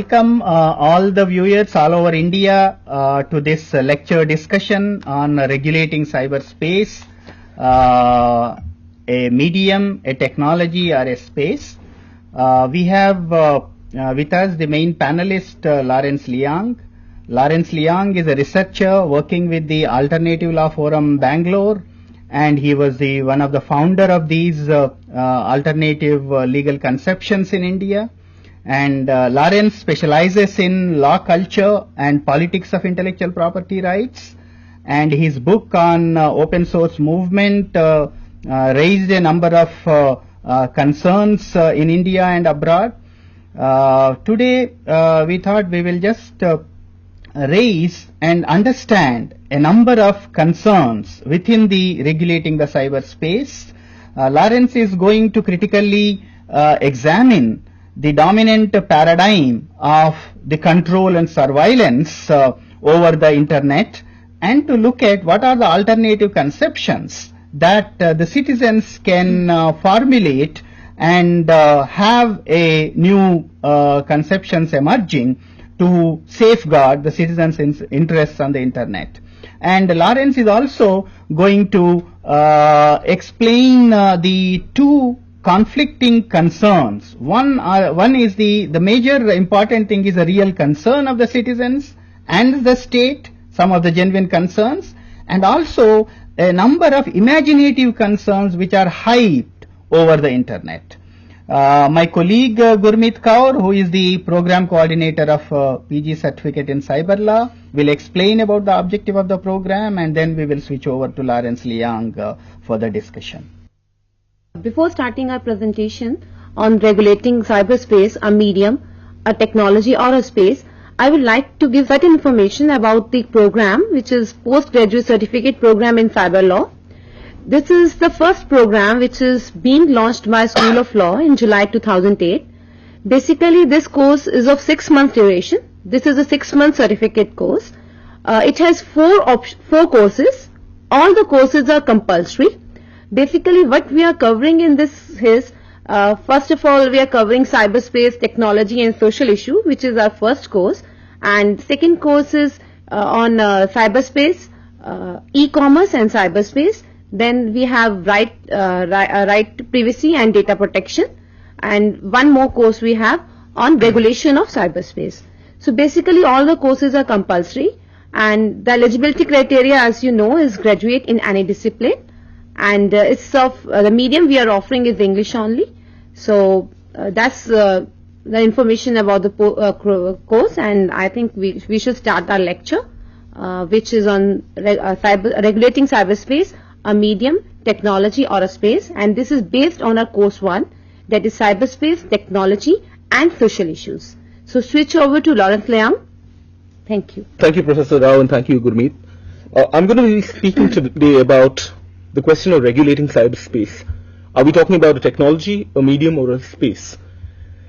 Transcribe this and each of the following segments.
welcome all the viewers all over India to this lecture discussion on regulating cyberspace, a medium, a technology, or a space. We have with us the main panelist, Lawrence Liang. Lawrence Liang is a researcher working with the Alternative Law Forum Bangalore, and he was one of the founder of these alternative legal conceptions in India. And Lawrence specializes in law culture and politics of intellectual property rights. And his book on open source movement raised a number of concerns in India and abroad. Today, we thought we will just raise and understand a number of concerns within the regulating the cyberspace. Lawrence is going to critically examine the dominant paradigm of the control and surveillance over the internet, and to look at what are the alternative conceptions that the citizens can formulate and have a new conceptions emerging to safeguard the citizens' interests on the internet. And Lawrence is also going to explain the two conflicting concerns. One is the major important thing is a real concern of the citizens and the state, some of the genuine concerns, and also a number of imaginative concerns which are hyped over the internet. My colleague Gurmeet Kaur, who is the program coordinator of PG certificate in cyber law, will explain about the objective of the program, and then we will switch over to Lawrence Liang for the discussion. Before starting our presentation on regulating cyberspace, a medium, a technology or a space, I would like to give certain information about the program, which is postgraduate certificate program in cyber law. This is the first program which is being launched by School of Law in July 2008. Basically, this course is of 6 months duration. This is a 6-month certificate course. It has four courses. All the courses are compulsory. Basically, what we are covering in this is, first of all, we are covering cyberspace, technology and social issue, which is our first course. And second course is on cyberspace, e-commerce and cyberspace. Then we have right to privacy and data protection. And one more course we have on regulation of cyberspace. So basically, all the courses are compulsory. And the eligibility criteria, as you know, is graduate in any discipline. And it's of the medium we are offering is English only. So that's the information about the course, and I think we should start our lecture, which is on regulating cyberspace, a medium, technology or a space, and this is based on our course 1, that is cyberspace, technology and social issues. So switch over to Lawrence Liang. Thank you. Thank you, Professor Rao, and thank you, Gurmeet. I'm going to be speaking today about the question of regulating cyberspace. Are we talking about a technology, a medium, or a space?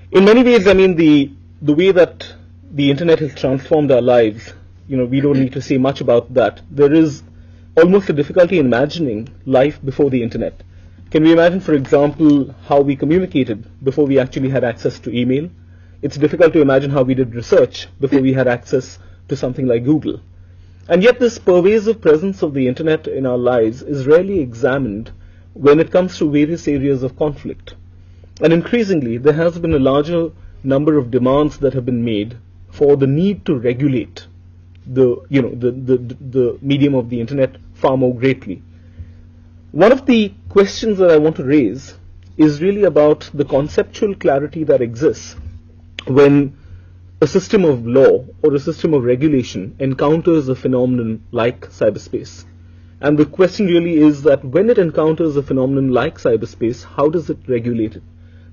In many ways, I mean, the way that the internet has transformed our lives, we don't need to say much about that. There is almost a difficulty in imagining life before the internet. Can we imagine, for example, how we communicated before we actually had access to email? It's difficult to imagine how we did research before we had access to something like Google. And yet this pervasive presence of the internet in our lives is rarely examined when it comes to various areas of conflict. And increasingly, there has been a larger number of demands that have been made for the need to regulate the medium of the internet far more greatly. One of the questions that I want to raise is really about the conceptual clarity that exists when a system of law or a system of regulation encounters a phenomenon like cyberspace. And the question really is that when it encounters a phenomenon like cyberspace, how does it regulate it?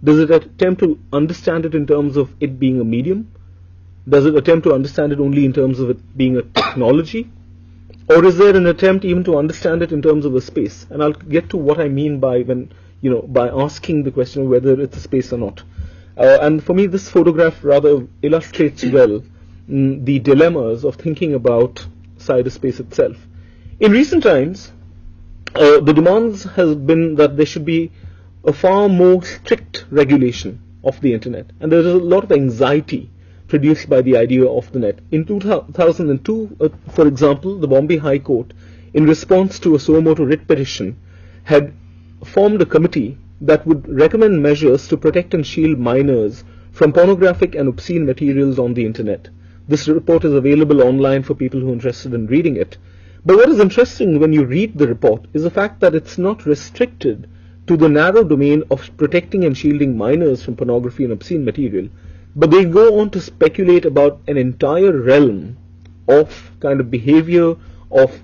Does it attempt to understand it in terms of it being a medium? Does it attempt to understand it only in terms of it being a technology? Or is there an attempt even to understand it in terms of a space? And I'll get to what I mean by by asking the question of whether it's a space or not. And for me, this photograph rather illustrates well the dilemmas of thinking about cyberspace itself. In recent times, the demands has been that there should be a far more strict regulation of the internet, and there is a lot of anxiety produced by the idea of the net. In 2002, for example, the Bombay High Court, in response to a suo motu writ petition, had formed a committee that would recommend measures to protect and shield minors from pornographic and obscene materials on the internet. This report is available online for people who are interested in reading it. But what is interesting when you read the report is the fact that it's not restricted to the narrow domain of protecting and shielding minors from pornography and obscene material, but they go on to speculate about an entire realm of kind of behavior, of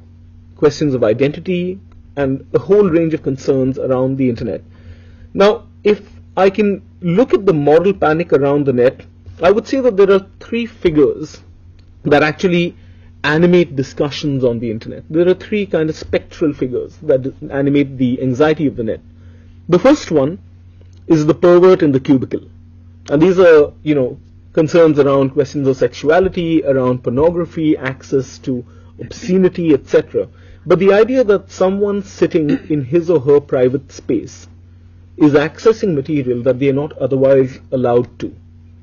questions of identity, and a whole range of concerns around the internet. Now, if I can look at the moral panic around the net, I would say that there are three figures that actually animate discussions on the internet. There are three kind of spectral figures that animate the anxiety of the net. The first one is the pervert in the cubicle. And these are, concerns around questions of sexuality, around pornography, access to obscenity, etc. But the idea that someone sitting in his or her private space is accessing material that they are not otherwise allowed to.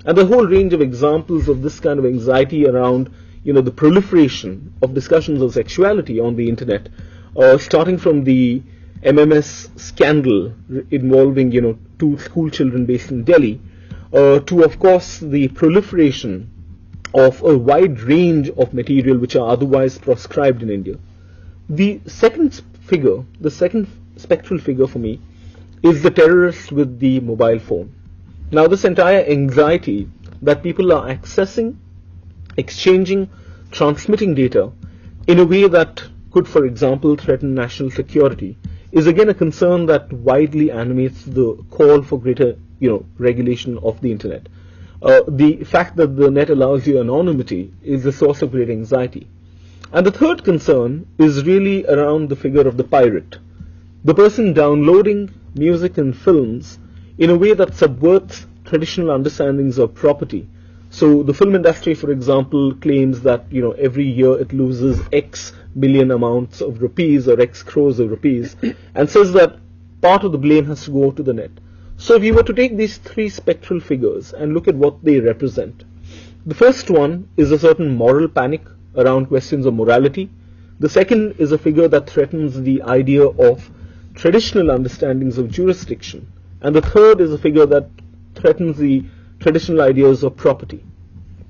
And the whole range of examples of this kind of anxiety around, the proliferation of discussions of sexuality on the internet, starting from the MMS scandal involving, two school children based in Delhi, to, of course, the proliferation of a wide range of material which are otherwise proscribed in India. The second spectral figure for me is the terrorist with the mobile phone. Now, this entire anxiety that people are accessing, exchanging, transmitting data in a way that could, for example, threaten national security is again a concern that widely animates the call for greater, regulation of the internet. The fact that the net allows you anonymity is a source of great anxiety. And the third concern is really around the figure of the pirate, the person downloading music and films in a way that subverts traditional understandings of property. So the film industry, for example, claims that every year it loses X million amounts of rupees or X crores of rupees, and says that part of the blame has to go to the net. So if you were to take these three spectral figures and look at what they represent, the first one is a certain moral panic around questions of morality. The second is a figure that threatens the idea of traditional understandings of jurisdiction. And the third is a figure that threatens the traditional ideas of property.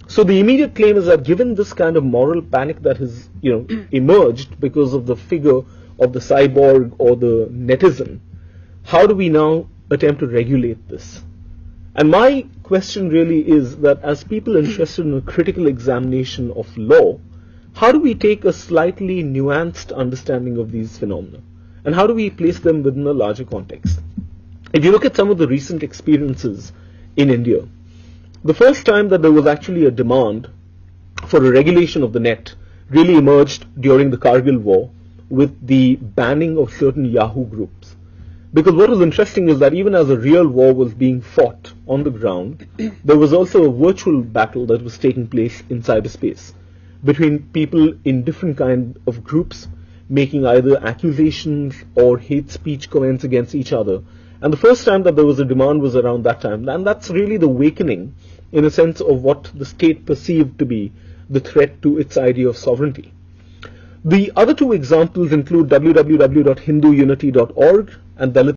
So the immediate claim is that given this kind of moral panic that has, emerged because of the figure of the cyborg or the netizen, how do we now attempt to regulate this? And my question really is that as people interested in a critical examination of law, how do we take a slightly nuanced understanding of these phenomena? And how do we place them within a larger context? If you look at some of the recent experiences in India, the first time that there was actually a demand for a regulation of the net really emerged during the Kargil war with the banning of certain Yahoo groups. Because what was interesting is that even as a real war was being fought on the ground, there was also a virtual battle that was taking place in cyberspace between people in different kind of groups making either accusations or hate speech comments against each other. And the first time that there was a demand was around that time. And that's really the awakening, in a sense, of what the state perceived to be the threat to its idea of sovereignty. The other two examples include www.hinduunity.org and Dalit